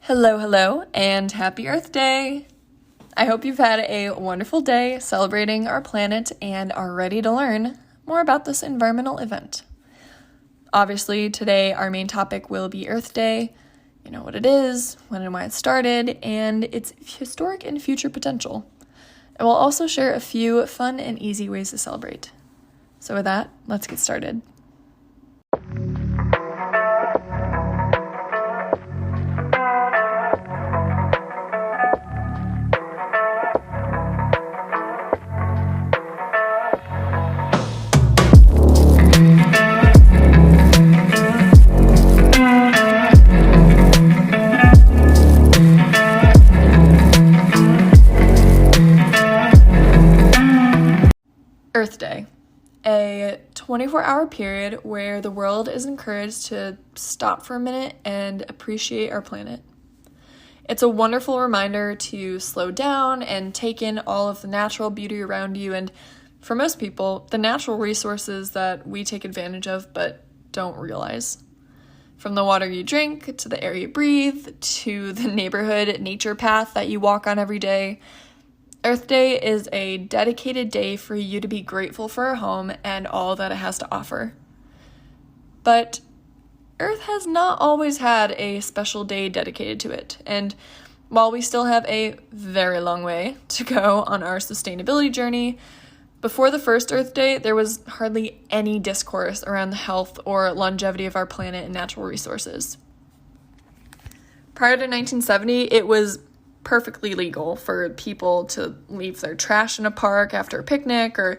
Hello, hello, and happy Earth Day! I hope you've had a wonderful day celebrating our planet and are ready to learn more about this environmental event. Obviously, today our main topic will be Earth Day. You know what it is, when and why it started, and its historic and future potential. And we'll also share a few fun and easy ways to celebrate. So with that, let's get started. Earth Day, a 24-hour period where the world is encouraged to stop for a minute and appreciate our planet. It's a wonderful reminder to slow down and take in all of the natural beauty around you and, for most people, the natural resources that we take advantage of but don't realize. From the water you drink, to the air you breathe, to the neighborhood nature path that you walk on every day, Earth Day is a dedicated day for you to be grateful for our home and all that it has to offer. But Earth has not always had a special day dedicated to it, and while we still have a very long way to go on our sustainability journey, before the first Earth Day, there was hardly any discourse around the health or longevity of our planet and natural resources. Prior to 1970, it was perfectly legal for people to leave their trash in a park after a picnic, or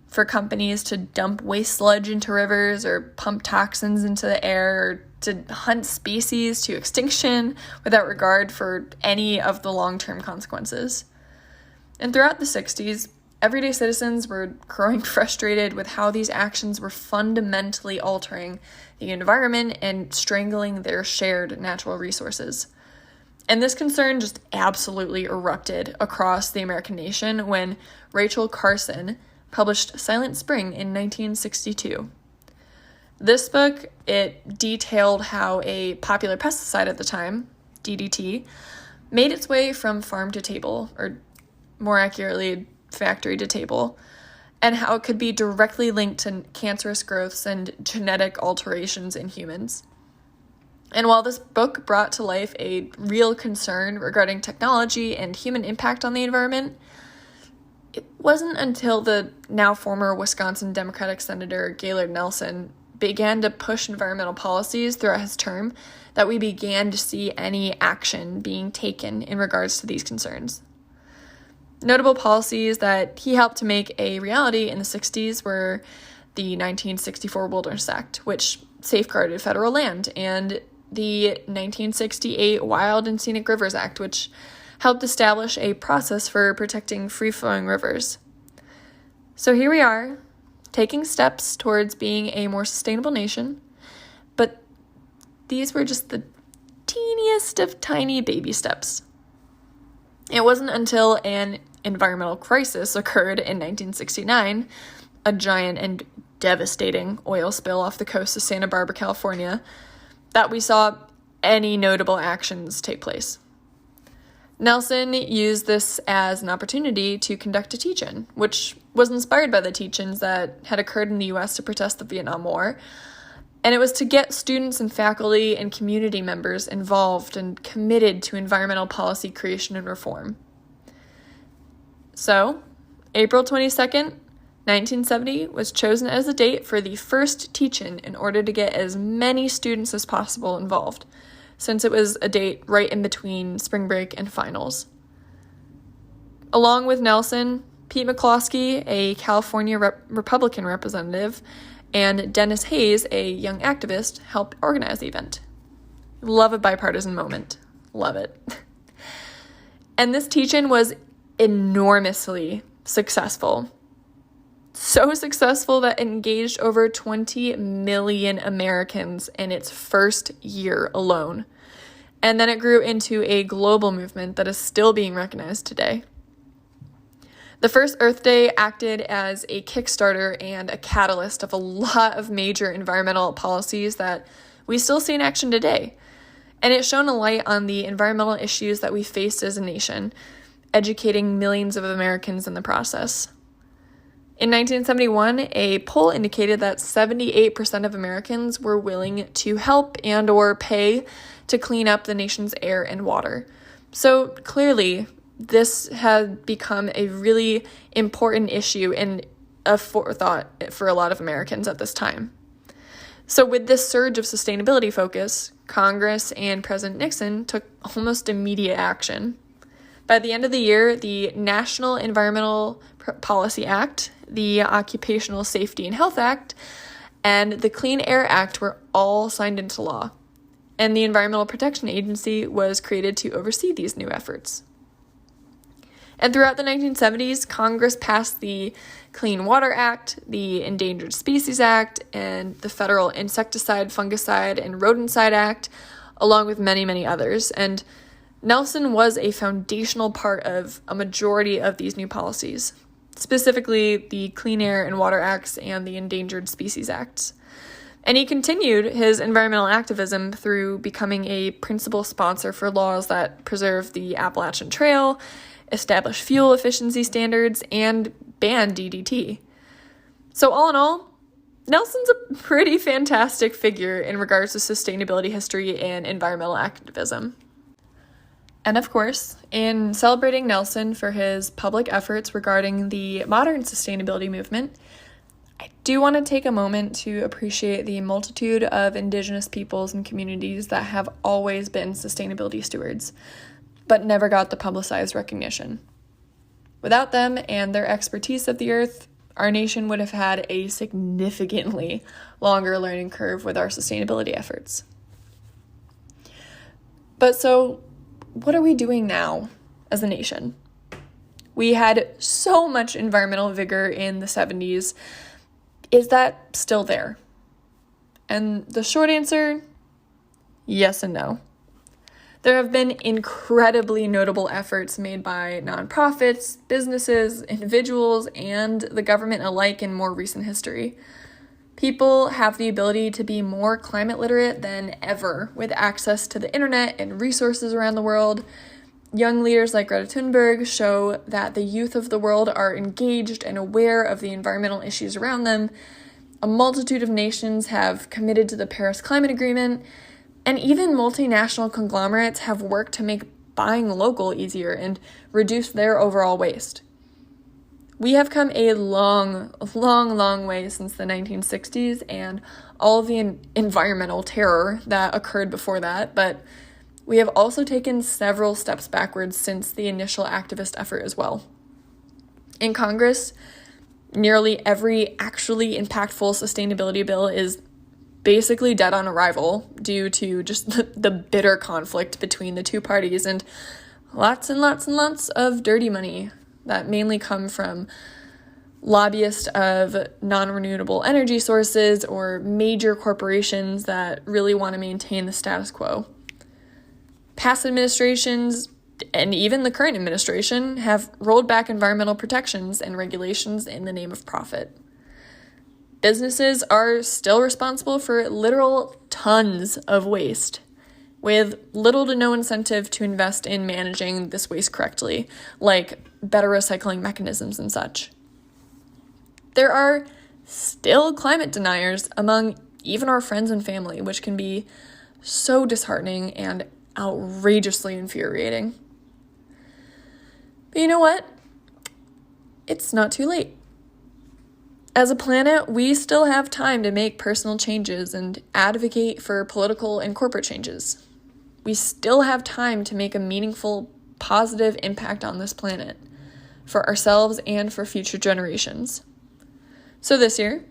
for companies to dump waste sludge into rivers or pump toxins into the air, or to hunt species to extinction without regard for any of the long-term consequences. And throughout the 60s, everyday citizens were growing frustrated with how these actions were fundamentally altering the environment and strangling their shared natural resources. And this concern just absolutely erupted across the American nation when Rachel Carson published Silent Spring in 1962. This book, it detailed how a popular pesticide at the time, DDT, made its way from farm to table, or more accurately, factory to table, and how it could be directly linked to cancerous growths and genetic alterations in humans. And while this book brought to life a real concern regarding technology and human impact on the environment, it wasn't until the now former Wisconsin Democratic Senator Gaylord Nelson began to push environmental policies throughout his term that we began to see any action being taken in regards to these concerns. Notable policies that he helped to make a reality in the 60s were the 1964 Wilderness Act, which safeguarded federal land, and the 1968 Wild and Scenic Rivers Act, which helped establish a process for protecting free-flowing rivers. So here we are, taking steps towards being a more sustainable nation, but these were just the teeniest of tiny baby steps. It wasn't until an environmental crisis occurred in 1969, a giant and devastating oil spill off the coast of Santa Barbara, California, that we saw any notable actions take place. Nelson used this as an opportunity to conduct a teach-in, which was inspired by the teach-ins that had occurred in the U.S. to protest the Vietnam War, and it was to get students and faculty and community members involved and committed to environmental policy creation and reform. So, April 22nd, 1970 was chosen as the date for the first teach-in in order to get as many students as possible involved, since it was a date right in between spring break and finals. Along with Nelson, Pete McCloskey, a California Republican representative, and Dennis Hayes, a young activist, helped organize the event. Love a bipartisan moment. Love it. And this teach-in was enormously successful. So successful that it engaged over 20 million Americans in its first year alone. And then it grew into a global movement that is still being recognized today. The first Earth Day acted as a Kickstarter and a catalyst of a lot of major environmental policies that we still see in action today. And it shone a light on the environmental issues that we faced as a nation, educating millions of Americans in the process. In 1971, a poll indicated that 78% of Americans were willing to help and or pay to clean up the nation's air and water. So clearly, this had become a really important issue and a forethought for a lot of Americans at this time. So with this surge of sustainability focus, Congress and President Nixon took almost immediate action. By the end of the year, the National Environmental Policy Act, the Occupational Safety and Health Act, and the Clean Air Act were all signed into law, and the Environmental Protection Agency was created to oversee these new efforts. And throughout the 1970s, Congress passed the Clean Water Act, the Endangered Species Act, and the Federal Insecticide, Fungicide, and Rodenticide Act, along with many, many others. And Nelson was a foundational part of a majority of these new policies, specifically the Clean Air and Water Acts and the Endangered Species Acts. And he continued his environmental activism through becoming a principal sponsor for laws that preserve the Appalachian Trail, establish fuel efficiency standards, and ban DDT. So all in all, Nelson's a pretty fantastic figure in regards to sustainability history and environmental activism. And of course, in celebrating Nelson for his public efforts regarding the modern sustainability movement, I do want to take a moment to appreciate the multitude of Indigenous peoples and communities that have always been sustainability stewards, but never got the publicized recognition. Without them and their expertise of the earth, our nation would have had a significantly longer learning curve with our sustainability efforts. But so, what are we doing now as a nation? We had so much environmental vigor in the 70s. Is that still there? And the short answer, yes and no. There have been incredibly notable efforts made by nonprofits, businesses, individuals, and the government alike in more recent history. People have the ability to be more climate literate than ever with access to the internet and resources around the world. Young leaders like Greta Thunberg show that the youth of the world are engaged and aware of the environmental issues around them. A multitude of nations have committed to the Paris Climate Agreement, and even multinational conglomerates have worked to make buying local easier and reduce their overall waste. We have come a long way since the 1960s and all of the environmental terror that occurred before that, but we have also taken several steps backwards since the initial activist effort as well. In Congress, nearly every actually impactful sustainability bill is basically dead on arrival due to just the bitter conflict between the two parties and lots of dirty money that mainly come from lobbyists of non-renewable energy sources or major corporations that really want to maintain the status quo. Past administrations and even the current administration have rolled back environmental protections and regulations in the name of profit. Businesses are still responsible for literal tons of waste, with little to no incentive to invest in managing this waste correctly, like better recycling mechanisms and such. There are still climate deniers among even our friends and family, which can be so disheartening and outrageously infuriating. But you know what? It's not too late. As a planet, we still have time to make personal changes and advocate for political and corporate changes. We still have time to make a meaningful, positive impact on this planet for ourselves and for future generations. So this year,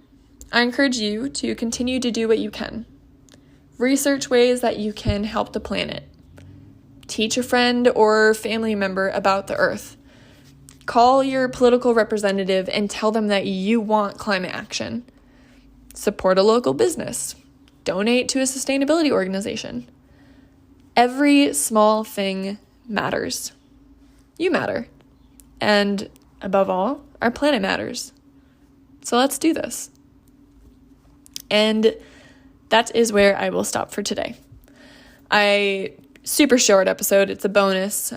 I encourage you to continue to do what you can. Research ways that you can help the planet. Teach a friend or family member about the Earth. Call your political representative and tell them that you want climate action. Support a local business. Donate to a sustainability organization. Every small thing matters. You matter. And above all, our planet matters. So let's do this. And that is where I will stop for today. Super short episode. It's a bonus.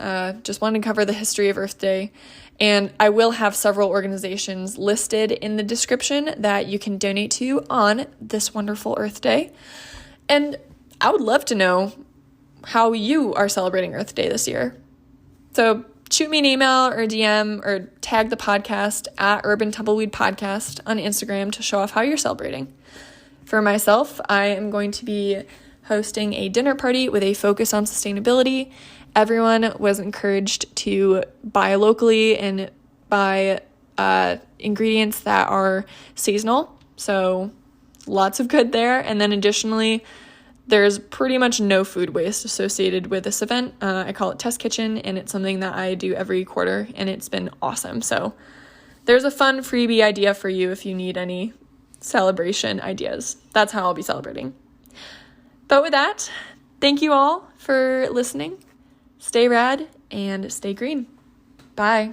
Just wanted to cover the history of Earth Day. And I will have several organizations listed in the description that you can donate to on this wonderful Earth Day. And I would love to know how you are celebrating Earth Day this year. So shoot me an email or a DM or tag the podcast at Urban Tumbleweed Podcast on Instagram to show off how you're celebrating. For myself, I am going to be hosting a dinner party with a focus on sustainability. Everyone was encouraged to buy locally and buy ingredients that are seasonal. So lots of good there. And then additionally, there's pretty much no food waste associated with this event. I call it Test Kitchen, and it's something that I do every quarter, and it's been awesome. So there's a fun freebie idea for you if you need any celebration ideas. That's how I'll be celebrating. But with that, thank you all for listening. Stay rad and stay green. Bye.